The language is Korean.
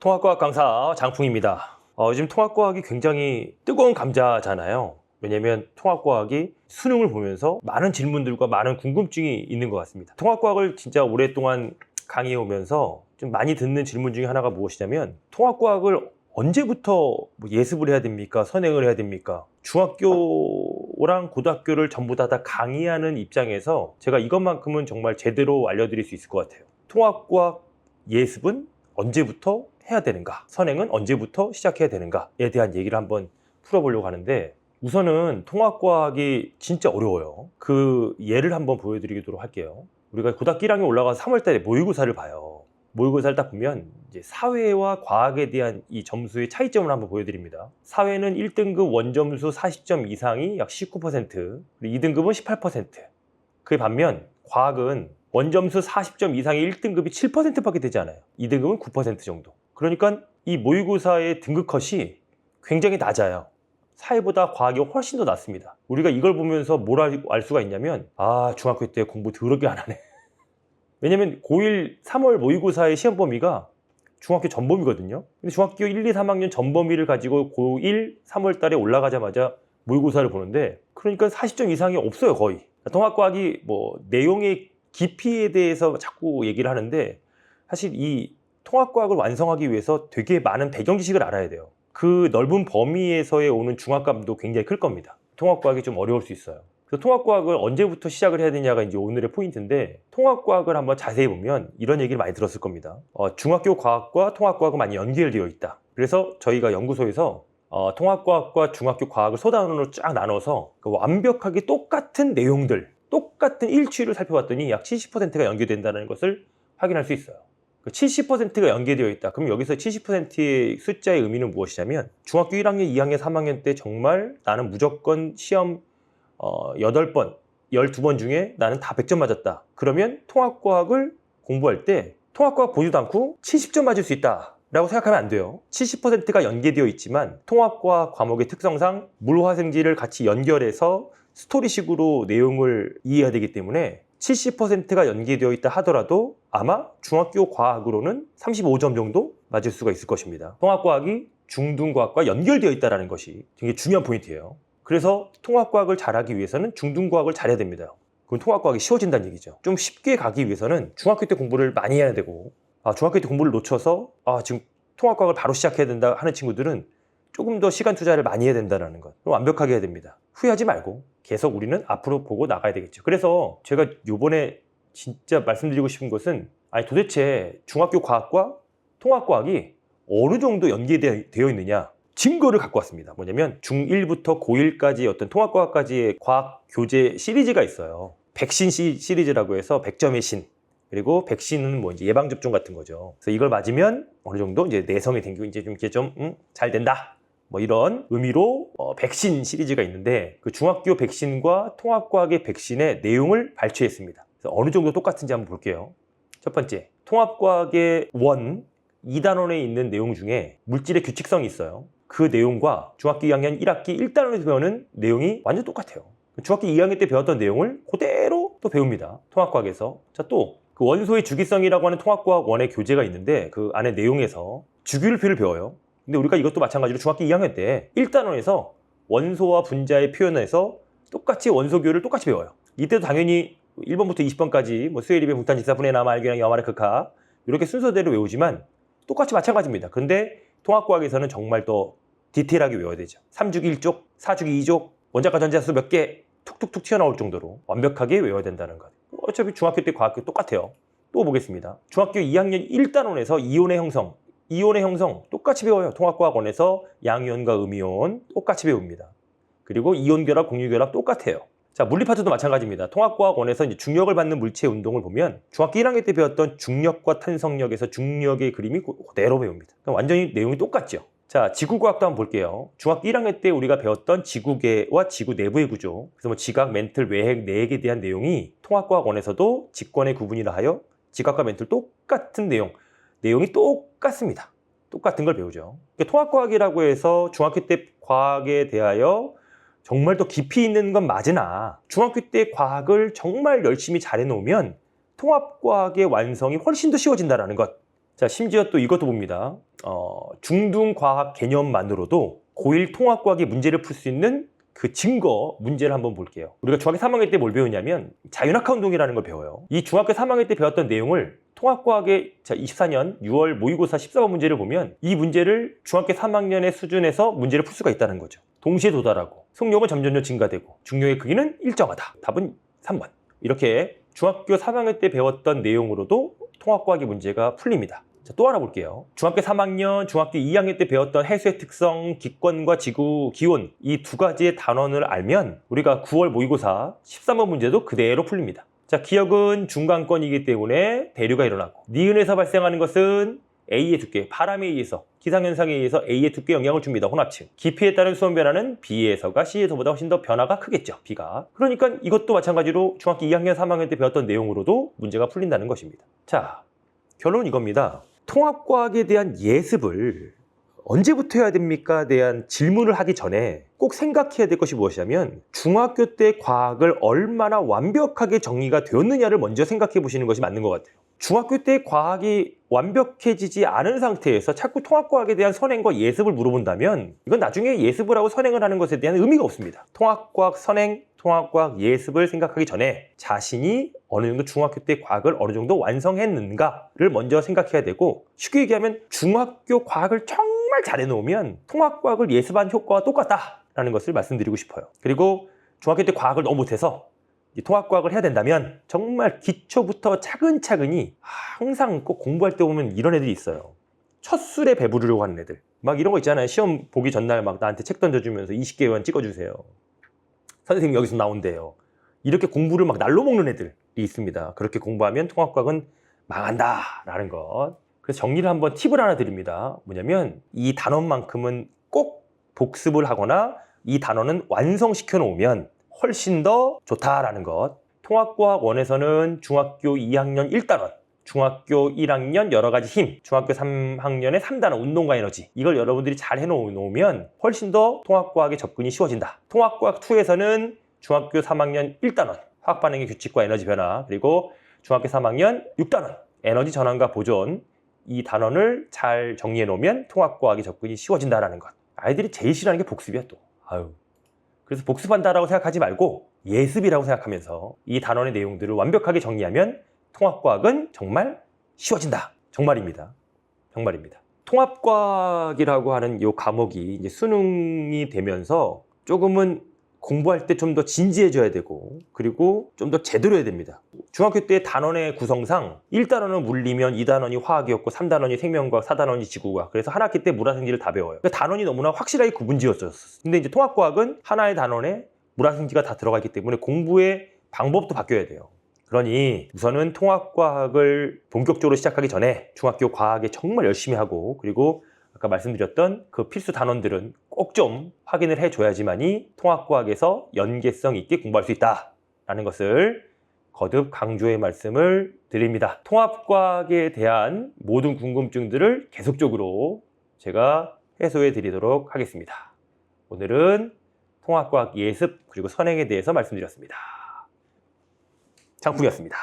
통합과학 강사 장풍입니다. 요즘 통합과학이 굉장히 뜨거운 감자잖아요. 왜냐면 통합과학이 수능을 보면서 많은 질문들과 많은 궁금증이 있는 것 같습니다. 통합과학을 진짜 오랫동안 강의해 오면서 좀 많이 듣는 질문 중에 하나가 무엇이냐면, 통합과학을 언제부터 예습을 해야 됩니까? 선행을 해야 됩니까? 중학교랑 고등학교를 전부 다 강의하는 입장에서 제가 이것만큼은 정말 제대로 알려드릴 수 있을 것 같아요. 통합과학 예습은 언제부터 해야 되는가? 선행은 언제부터 시작해야 되는가에 대한 얘기를 한번 풀어보려고 하는데, 우선은 통합과학이 진짜 어려워요. 그 예를 한번 보여드리도록 할게요. 우리가 고등학교 1학년 올라가서 3월달에 모의고사를 봐요. 모의고사를 딱 보면 이제 사회와 과학에 대한 이 점수의 차이점을 한번 보여드립니다. 사회는 1등급 원점수 40점 이상이 약 19%, 그리고 2등급은 18%. 그에 반면 과학은 원점수 40점 이상의 1등급이 7%밖에 되지 않아요. 2등급은 9% 정도. 그러니까 이 모의고사의 등급 컷이 굉장히 낮아요. 사회보다 과학이 훨씬 더 낮습니다. 우리가 이걸 보면서 뭘 알 수가 있냐면, 중학교 때 공부 더럽게 안 하네. 왜냐면 고1 3월 모의고사의 시험 범위가 중학교 전범위거든요. 근데 중학교 1, 2, 3학년 전범위를 가지고 고1 3월 달에 올라가자마자 모의고사를 보는데, 그러니까 40점 이상이 없어요, 거의. 통합과학이 내용의 깊이에 대해서 자꾸 얘기를 하는데, 사실 이 통합과학을 완성하기 위해서 되게 많은 배경 지식을 알아야 돼요. 그 넓은 범위에서의 오는 중압감도 굉장히 클 겁니다. 통합과학이 좀 어려울 수 있어요. 그래서 통합과학을 언제부터 시작을 해야 되냐가 이제 오늘의 포인트인데, 통합과학을 한번 자세히 보면 이런 얘기를 많이 들었을 겁니다. 중학교 과학과 통합과학은 많이 연결되어 있다. 그래서 저희가 연구소에서 통합과학과 중학교 과학을 소단으로 쫙 나눠서 완벽하게 똑같은 내용들, 똑같은 일치를 살펴봤더니 약 70%가 연계된다는 것을 확인할 수 있어요. 70%가 연계되어 있다. 그럼 여기서 70%의 숫자의 의미는 무엇이냐면, 중학교 1학년, 2학년, 3학년 때 정말 나는 무조건 시험 8번, 12번 중에 나는 다 100점 맞았다. 그러면 통합과학을 공부할 때 통합과학 보지도 않고 70점 맞을 수 있다 라고 생각하면 안 돼요. 70%가 연계되어 있지만 통합과학 과목의 특성상 물화생지를 같이 연결해서 스토리식으로 내용을 이해해야 되기 때문에 70%가 연계되어 있다 하더라도 아마 중학교 과학으로는 35점 정도 맞을 수가 있을 것입니다. 통합과학이 중등과학과 연결되어 있다는 것이 되게 중요한 포인트예요. 그래서 통합과학을 잘하기 위해서는 중등과학을 잘해야 됩니다. 그럼 통합과학이 쉬워진다는 얘기죠. 좀 쉽게 가기 위해서는 중학교 때 공부를 많이 해야 되고, 중학교 때 공부를 놓쳐서 지금 통합과학을 바로 시작해야 된다 하는 친구들은 조금 더 시간 투자를 많이 해야 된다는 것. 완벽하게 해야 됩니다. 후회하지 말고 계속 우리는 앞으로 보고 나가야 되겠죠. 그래서 제가 이번에 진짜 말씀드리고 싶은 것은, 도대체 중학교 과학과 통합과학이 어느 정도 연계되어 있느냐, 증거를 갖고 왔습니다. 뭐냐면 중1부터 고1까지 어떤 통합과학까지의 과학 교재 시리즈가 있어요. 백신 시리즈라고 해서 100점의 신, 그리고 백신은 이제 예방접종 같은 거죠. 그래서 이걸 맞으면 어느 정도 이제 내성이 생기고 이제 좀 잘 된다, 이런 의미로 백신 시리즈가 있는데, 그 중학교 백신과 통합과학의 백신의 내용을 발췌했습니다. 그래서 어느 정도 똑같은지 한번 볼게요. 첫 번째, 통합과학의 2단원에 있는 내용 중에 물질의 규칙성이 있어요. 그 내용과 중학교 2학년 1학기 1단원에서 배우는 내용이 완전 똑같아요. 중학교 2학년 때 배웠던 내용을 그대로 또 배웁니다, 통합과학에서. 자, 또 그 원소의 주기성이라고 하는 통합과학 1의 교재가 있는데, 그 안에 내용에서 주기율표를 배워요. 근데 우리가 이것도 마찬가지로 중학교 2학년 때 1단원에서 원소와 분자의 표현에서 똑같이 원소교를 똑같이 배워요. 이때도 당연히 1번부터 20번까지 수해리베 북탄지사 분해 남아 알기랑 여마르 크카 이렇게 순서대로 외우지만 똑같이 마찬가지입니다. 근데 통합과학에서는 정말 더 디테일하게 외워야 되죠. 3주기 1족, 4주기 2족, 원자과 전자수 몇 개 툭툭툭 튀어나올 정도로 완벽하게 외워야 된다는 것. 어차피 중학교 때 과학교 똑같아요. 또 보겠습니다. 중학교 2학년 1단원에서 이온의 형성 똑같이 배워요. 통합과학원에서 양이온과 음이온 똑같이 배웁니다. 그리고 이온결합, 공유결합 똑같아요. 자, 물리 파트도 마찬가지입니다. 통합과학원에서 이제 중력을 받는 물체의 운동을 보면 중학교 1학년 때 배웠던 중력과 탄성력에서 중력의 그림이 그대로 배웁니다. 그럼 완전히 내용이 똑같죠. 자, 지구과학도 한번 볼게요. 중학교 1학년 때 우리가 배웠던 지구계와 지구 내부의 구조, 그래서 지각, 멘틀, 외핵, 내핵에 대한 내용이 통합과학원에서도 직권의 구분이라 하여 지각과 멘틀 똑같은 내용이 똑같습니다. 똑같은 걸 배우죠. 통합과학이라고 해서 중학교 때 과학에 대하여 정말 더 깊이 있는 건 맞으나, 중학교 때 과학을 정말 열심히 잘 해놓으면 통합과학의 완성이 훨씬 더 쉬워진다는 것. 자, 심지어 또 이것도 봅니다. 중등과학 개념만으로도 고1 통합과학의 문제를 풀 수 있는 그 증거 문제를 한번 볼게요. 우리가 중학교 3학년 때 뭘 배우냐면 자유낙하 운동이라는 걸 배워요. 이 중학교 3학년 때 배웠던 내용을 통합과학의 24년 6월 모의고사 14번 문제를 보면 이 문제를 중학교 3학년의 수준에서 문제를 풀 수가 있다는 거죠. 동시에 도달하고 속력은 점점 증가되고 중력의 크기는 일정하다. 답은 3번. 이렇게 중학교 3학년 때 배웠던 내용으로도 통합과학의 문제가 풀립니다. 자, 또 하나 볼게요. 중학교 3학년, 중학교 2학년 때 배웠던 해수의 특성, 기권과 지구, 기온 이 두 가지의 단원을 알면 우리가 9월 모의고사 13번 문제도 그대로 풀립니다. 자, 기억은 중간권이기 때문에 대류가 일어나고 니은에서 발생하는 것은 A의 두께, 바람에 의해서, 기상현상에 의해서 A의 두께 영향을 줍니다. 혼합층. 깊이에 따른 수온 변화는 B에서가 C에서보다 훨씬 더 변화가 크겠죠. B가. 그러니까 이것도 마찬가지로 중학교 2학년, 3학년 때 배웠던 내용으로도 문제가 풀린다는 것입니다. 자, 결론은 이겁니다. 통합과학에 대한 예습을 언제부터 해야 됩니까? 대한 질문을 하기 전에 꼭 생각해야 될 것이 무엇이냐면 중학교 때 과학을 얼마나 완벽하게 정리가 되었느냐를 먼저 생각해 보시는 것이 맞는 것 같아요. 중학교 때 과학이 완벽해지지 않은 상태에서 자꾸 통합과학에 대한 선행과 예습을 물어본다면 이건 나중에 예습을 하고 선행을 하는 것에 대한 의미가 없습니다. 통합과학 선행, 통합과학 예습을 생각하기 전에 자신이 어느 정도 중학교 때 과학을 어느 정도 완성했는가를 먼저 생각해야 되고, 쉽게 얘기하면 중학교 과학을 정말 잘해놓으면 통합과학을 예습한 효과와 똑같다라는 것을 말씀드리고 싶어요. 그리고 중학교 때 과학을 너무 못해서 통합과학을 해야 된다면 정말 기초부터 차근차근히, 항상 꼭 공부할 때 보면 이런 애들이 있어요. 첫 술에 배부르려고 하는 애들. 막 이런 거 있잖아요. 시험 보기 전날 막 나한테 책 던져주면서 20개만 찍어주세요. 선생님 여기서 나온대요. 이렇게 공부를 막 날로 먹는 애들이 있습니다. 그렇게 공부하면 통합과학은 망한다라는 것. 그래서 정리를 한번 팁을 하나 드립니다. 뭐냐면 이 단원만큼은 꼭 복습을 하거나 이 단원은 완성시켜 놓으면 훨씬 더 좋다라는 것. 통합과학 1에서는 중학교 2학년 1단원, 중학교 1학년 여러 가지 힘, 중학교 3학년의 3단원 운동과 에너지, 이걸 여러분들이 잘 해놓으면 훨씬 더 통합과학에 접근이 쉬워진다. 통합과학 2에서는 중학교 3학년 1단원 화학 반응의 규칙과 에너지 변화, 그리고 중학교 3학년 6단원 에너지 전환과 보존, 이 단원을 잘 정리해 놓으면 통합과학에 접근이 쉬워진다라는 것. 아이들이 제일 싫어하는 게 복습이야 또. 그래서 복습한다라고 생각하지 말고 예습이라고 생각하면서 이 단원의 내용들을 완벽하게 정리하면 통합과학은 정말 쉬워진다. 정말입니다. 정말입니다. 통합과학이라고 하는 이 과목이 이제 수능이 되면서 조금은 공부할 때 좀 더 진지해져야 되고, 그리고 좀 더 제대로 해야 됩니다. 중학교 때 단원의 구성상 1단원은 물리면 2단원이 화학이었고 3단원이 생명과학, 4단원이 지구과학. 그래서 한 학기 때 물화생지를 다 배워요. 그러니까 단원이 너무나 확실하게 구분지었어요. 근데 이제 통합과학은 하나의 단원에 물화생지가 다 들어가 있기 때문에 공부의 방법도 바뀌어야 돼요. 그러니 우선은 통합과학을 본격적으로 시작하기 전에 중학교 과학에 정말 열심히 하고, 그리고 아까 말씀드렸던 그 필수 단원들은 꼭 좀 확인을 해줘야지만이 통합과학에서 연계성 있게 공부할 수 있다라는 것을 거듭 강조의 말씀을 드립니다. 통합과학에 대한 모든 궁금증들을 계속적으로 제가 해소해 드리도록 하겠습니다. 오늘은 통합과학 예습 그리고 선행에 대해서 말씀드렸습니다. 장풍이었습니다.